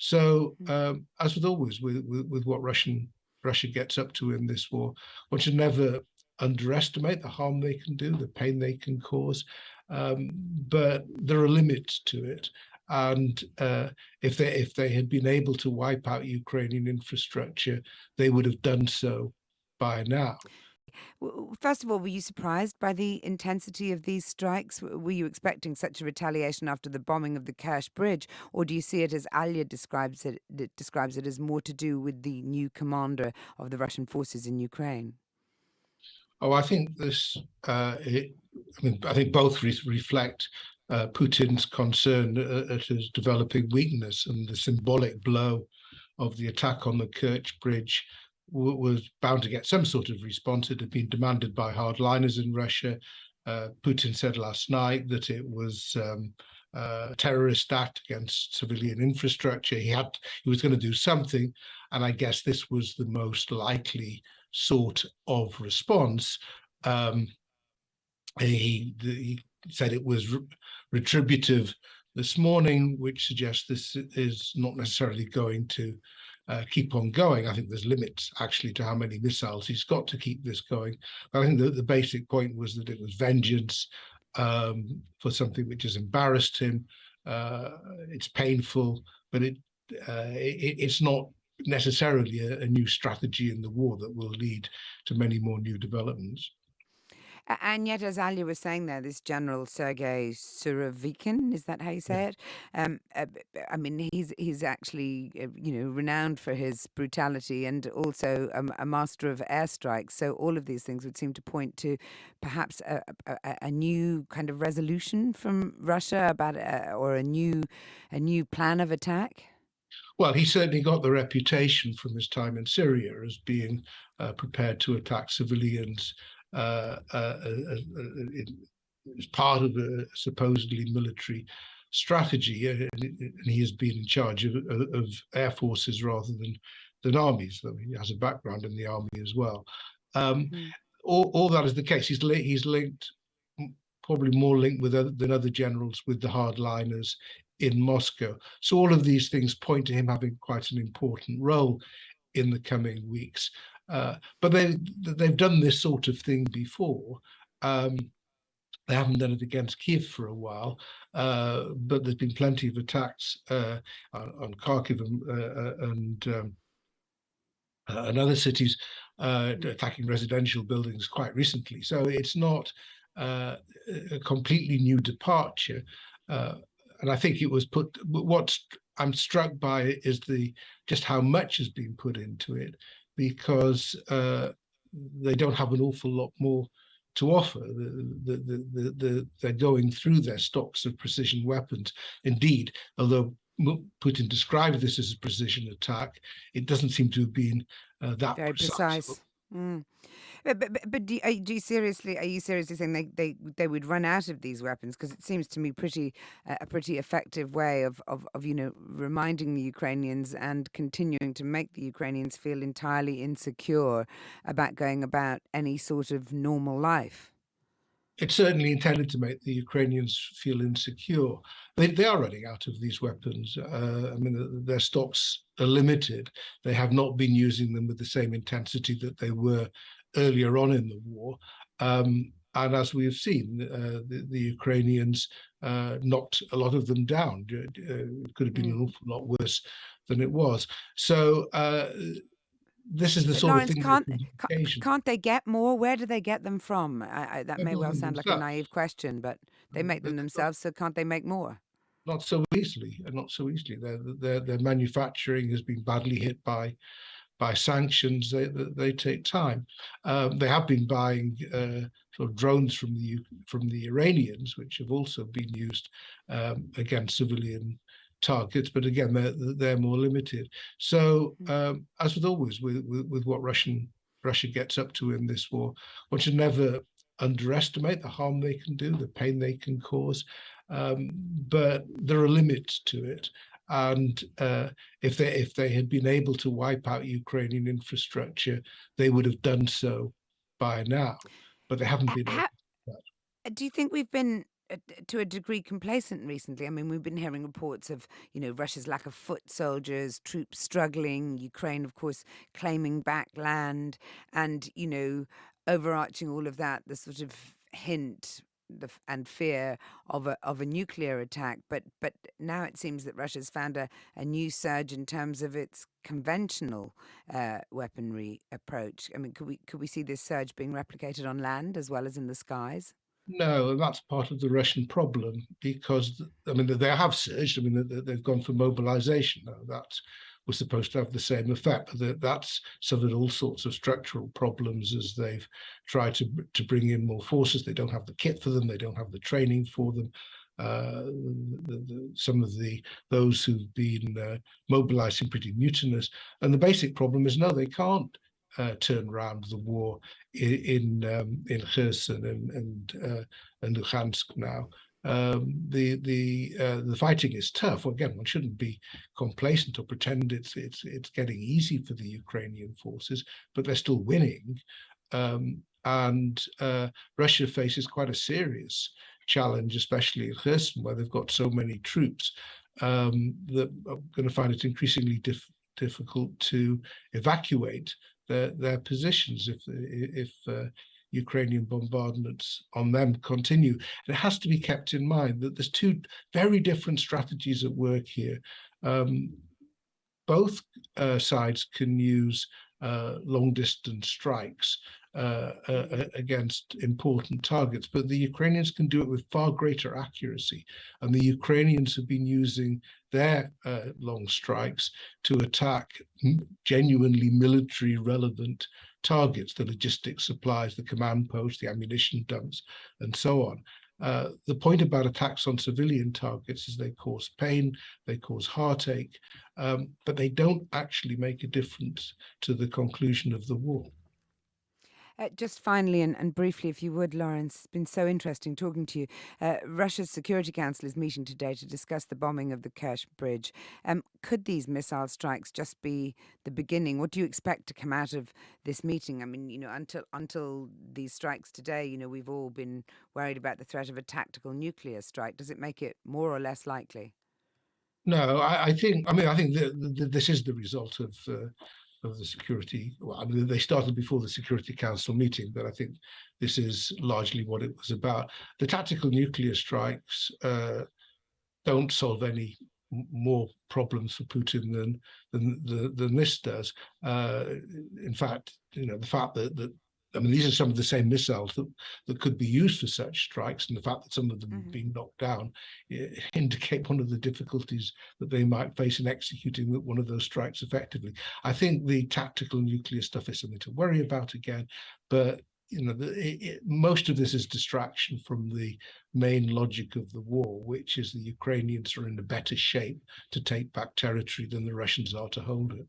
So, as with always, with what Russia gets up to in this war, one should never underestimate the harm they can do, the pain they can cause, but there are limits to it. And if they had been able to wipe out Ukrainian infrastructure, they would have done so by now. First of all, were you surprised by the intensity of these strikes? Were you expecting such a retaliation after the bombing of the Kerch Bridge, or do you see it as Alia describes it as more to do with the new commander of the Russian forces in Ukraine? Oh, I think this. I think both reflect Putin's concern at his developing weakness, and the symbolic blow of the attack on the Kerch Bridge was bound to get some sort of response. It had been demanded by hardliners in Russia. Putin said last night that it was a terrorist act against civilian infrastructure. He was going to do something, and I guess this was the most likely sort of response. He said it was retributive this morning, which suggests this is not necessarily going to keep on going. I think there's limits actually to how many missiles he's got to keep this going. But I think the basic point was that it was vengeance for something which has embarrassed him. It's painful, but it's not necessarily a new strategy in the war that will lead to many more new developments. And yet, as Alia was saying there, this General Sergei Surovikin, is that how you say it? I mean, he's actually, renowned for his brutality and also a master of airstrikes. So all of these things would seem to point to perhaps a new kind of resolution from Russia about or a new plan of attack. Well, he certainly got the reputation from his time in Syria as being prepared to attack civilians as part of a supposedly military strategy, and he has been in charge of air forces rather than armies. I mean, he has a background in the army as well. All that is the case. He's linked, probably more linked than other generals, with the hardliners in Moscow. So all of these things point to him having quite an important role in the coming weeks. But they've done this sort of thing before. They haven't done it against Kiev for a while, but there's been plenty of attacks on Kharkiv and other cities, attacking residential buildings quite recently. So it's not a completely new departure. And I think it was what I'm struck by is just how much has been put into it, because they don't have an awful lot more to offer. They're going through their stocks of precision weapons. Indeed, although Putin described this as a precision attack, it doesn't seem to have been that very precise. But are you seriously saying they would run out of these weapons? Because it seems to me a pretty effective way of reminding the Ukrainians and continuing to make the Ukrainians feel entirely insecure about going about any sort of normal life. It's certainly intended to make the Ukrainians feel insecure. They are running out of these weapons. I mean, their stocks are limited. They have not been using them with the same intensity that they were earlier on in the war. And as we have seen, the Ukrainians knocked a lot of them down. It could have been an awful lot worse than it was. So this is the sort Lawrence, of thing. can't they get more? Where do they get them from? That may well sound like a naive question, but they make them themselves, so can't they make more? Not so easily, and not so easily. Their manufacturing has been badly hit by sanctions. They take time. They have been buying sort of drones from the Iranians, which have also been used against civilian targets, but again, they're more limited. So, as with always, with what Russia gets up to in this war, one should never underestimate the harm they can do, the pain they can cause, but there are limits to it. And if they had been able to wipe out Ukrainian infrastructure, they would have done so by now, but they haven't been able to do that. Do you think we've been to a degree complacent recently. I mean, we've been hearing reports of, Russia's lack of foot soldiers, troops struggling, Ukraine, of course, claiming back land, and, overarching all of that, the sort of hint and fear of a nuclear attack. But now it seems that Russia's found a new surge in terms of its conventional weaponry approach. I mean, could we see this surge being replicated on land as well as in the skies? No, and that's part of the Russian problem because, I mean, they have surged. I mean, they've gone for mobilization. Now, that was supposed to have the same effect, but that's suffered all sorts of structural problems as they've tried to bring in more forces. They don't have the kit for them. They don't have the training for them. Some of those who've been mobilized seem pretty mutinous. And the basic problem is, no, they can't turn around the war in Kherson and Luhansk now. The fighting is tough. Again, one shouldn't be complacent or pretend it's getting easy for the Ukrainian forces, but they're still winning. And Russia faces quite a serious challenge, especially in Kherson, where they've got so many troops that are going to find it increasingly difficult to evacuate their positions if Ukrainian bombardments on them continue. It has to be kept in mind that there's two very different strategies at work here. Both sides can use long-distance strikes against important targets, but the Ukrainians can do it with far greater accuracy. And the Ukrainians have been using their long strikes to attack genuinely military relevant targets, the logistics supplies, the command posts, the ammunition dumps, and so on. The point about attacks on civilian targets is they cause pain, they cause heartache, but they don't actually make a difference to the conclusion of the war. Just finally and briefly, if you would, Lawrence, it's been so interesting talking to you. Russia's Security Council is meeting today to discuss the bombing of the Kerch Bridge. Could these missile strikes just be the beginning? What do you expect to come out of this meeting? I mean, until these strikes today, we've all been worried about the threat of a tactical nuclear strike. Does it make it more or less likely? No, I think this is the result of the security. Well, I mean, they started before the Security Council meeting, but I think this is largely what it was about. The tactical nuclear strikes don't solve any more problems for Putin than this does. In fact, the fact that I mean, these are some of the same missiles that could be used for such strikes, and the fact that some of them have been knocked down indicate one of the difficulties that they might face in executing one of those strikes effectively. I think the tactical nuclear stuff is something to worry about again, but most of this is distraction from the main logic of the war, which is the Ukrainians are in a better shape to take back territory than the Russians are to hold it.